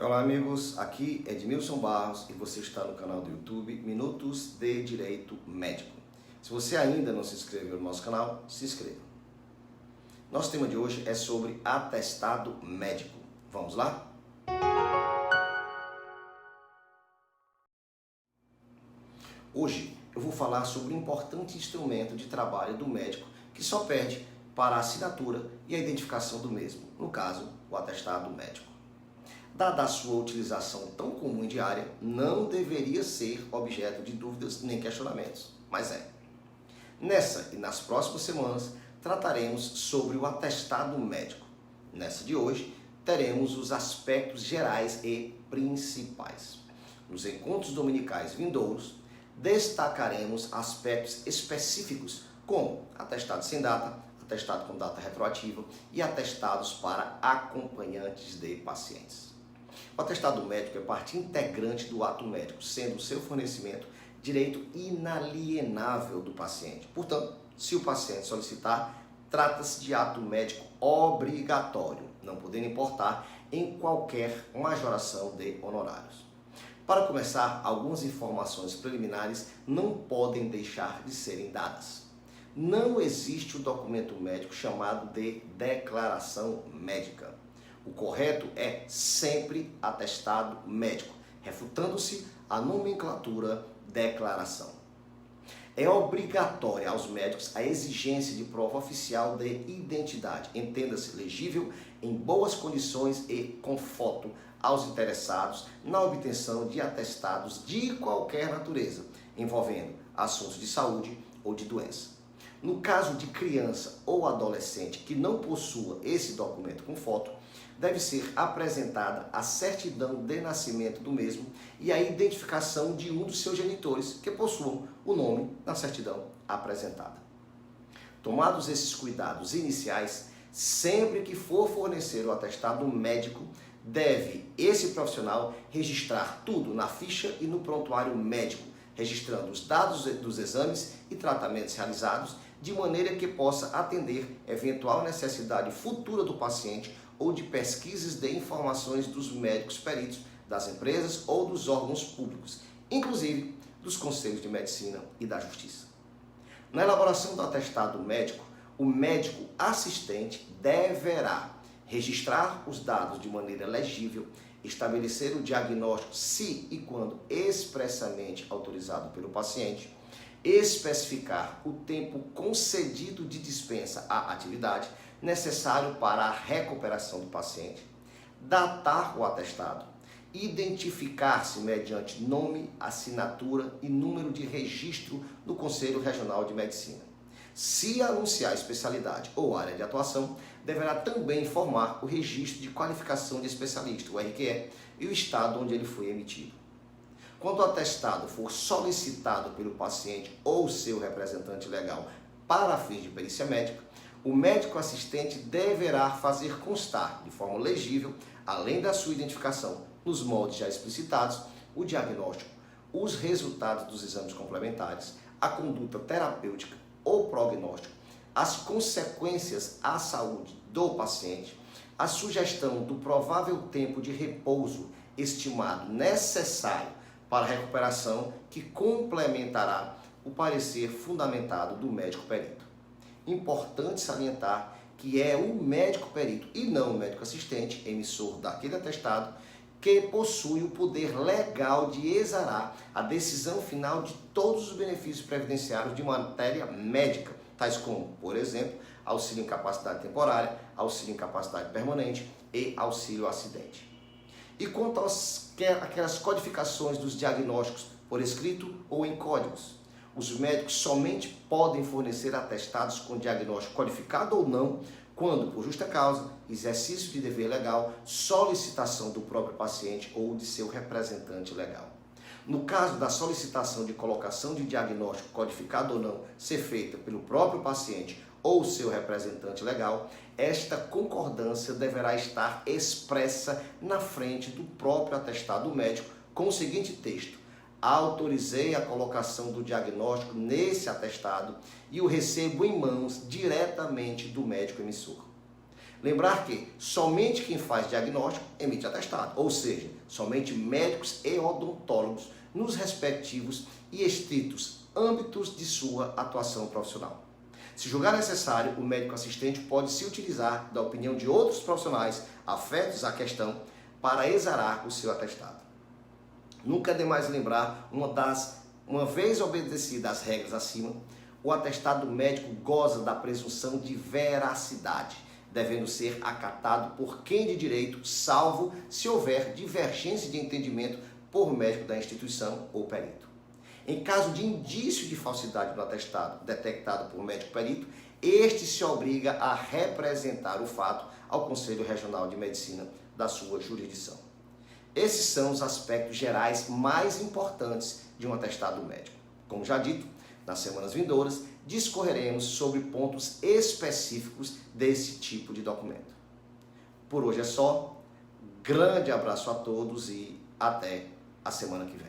Olá amigos, aqui é Edmilson Barros e você está no canal do YouTube Minutos de Direito Médico. Se você ainda não se inscreveu no nosso canal, se inscreva. Nosso tema de hoje é sobre atestado médico. Vamos lá? Hoje eu vou falar sobre um importante instrumento de trabalho do médico que só perde para a assinatura e a identificação do mesmo, no caso, o atestado médico. Dada a sua utilização tão comum e diária, não deveria ser objeto de dúvidas nem questionamentos, mas é. Nessa e nas próximas semanas, trataremos sobre o atestado médico. Nessa de hoje, teremos os aspectos gerais e principais. Nos encontros dominicais vindouros, destacaremos aspectos específicos como atestado sem data, atestado com data retroativa e atestados para acompanhantes de pacientes. O atestado médico é parte integrante do ato médico, sendo o seu fornecimento direito inalienável do paciente. Portanto, se o paciente solicitar, trata-se de ato médico obrigatório, não podendo importar em qualquer majoração de honorários. Para começar, algumas informações preliminares não podem deixar de serem dadas. Não existe o documento médico chamado de declaração médica. O correto é sempre atestado médico, refutando-se a nomenclatura declaração. É obrigatória aos médicos a exigência de prova oficial de identidade, entenda-se legível, em boas condições e com foto aos interessados na obtenção de atestados de qualquer natureza, envolvendo assuntos de saúde ou de doença. No caso de criança ou adolescente que não possua esse documento com foto, deve ser apresentada a certidão de nascimento do mesmo e a identificação de um dos seus genitores que possuam o nome na certidão apresentada. Tomados esses cuidados iniciais, sempre que for fornecer o atestado médico, deve esse profissional registrar tudo na ficha e no prontuário médico, registrando os dados dos exames e tratamentos realizados, de maneira que possa atender eventual necessidade futura do paciente ou de pesquisas de informações dos médicos peritos, das empresas ou dos órgãos públicos, inclusive dos conselhos de medicina e da justiça. Na elaboração do atestado médico, o médico assistente deverá registrar os dados de maneira legível, estabelecer o diagnóstico se e quando expressamente autorizado pelo paciente, especificar o tempo concedido de dispensa à atividade necessário para a recuperação do paciente, datar o atestado, identificar-se mediante nome, assinatura e número de registro no Conselho Regional de Medicina. Se anunciar especialidade ou área de atuação, deverá também informar o registro de qualificação de especialista, o RQE, e o estado onde ele foi emitido. Quando o atestado for solicitado pelo paciente ou seu representante legal para fins de perícia médica, o médico assistente deverá fazer constar de forma legível, além da sua identificação, nos moldes já explicitados, o diagnóstico, os resultados dos exames complementares, a conduta terapêutica ou prognóstico, as consequências à saúde do paciente, a sugestão do provável tempo de repouso estimado necessário para a recuperação que complementará o parecer fundamentado do médico perito. Importante salientar que é o médico perito e não o médico assistente, emissor daquele atestado, que possui o poder legal de exarar a decisão final de todos os benefícios previdenciários de matéria médica, tais como, por exemplo, auxílio incapacidade temporária, auxílio incapacidade permanente e auxílio acidente. E quanto àquelas codificações dos diagnósticos por escrito ou em códigos, os médicos somente podem fornecer atestados com diagnóstico qualificado ou não, quando, por justa causa, exercício de dever legal, solicitação do próprio paciente ou de seu representante legal. No caso da solicitação de colocação de diagnóstico codificado ou não ser feita pelo próprio paciente ou seu representante legal, esta concordância deverá estar expressa na frente do próprio atestado médico com o seguinte texto: autorizei a colocação do diagnóstico nesse atestado e o recebo em mãos diretamente do médico emissor. Lembrar que somente quem faz diagnóstico emite atestado, ou seja, somente médicos e odontólogos nos respectivos e estritos âmbitos de sua atuação profissional. Se julgar necessário, o médico assistente pode se utilizar da opinião de outros profissionais afetos à questão para exarar o seu atestado. Nunca é demais lembrar, uma vez obedecidas as regras acima, o atestado médico goza da presunção de veracidade, devendo ser acatado por quem de direito, salvo se houver divergência de entendimento por médico da instituição ou perito. Em caso de indício de falsidade do atestado detectado por médico perito, este se obriga a representar o fato ao Conselho Regional de Medicina da sua jurisdição. Esses são os aspectos gerais mais importantes de um atestado médico. Como já dito, nas semanas vindouras, discorreremos sobre pontos específicos desse tipo de documento. Por hoje é só. Grande abraço a todos e até a semana que vem.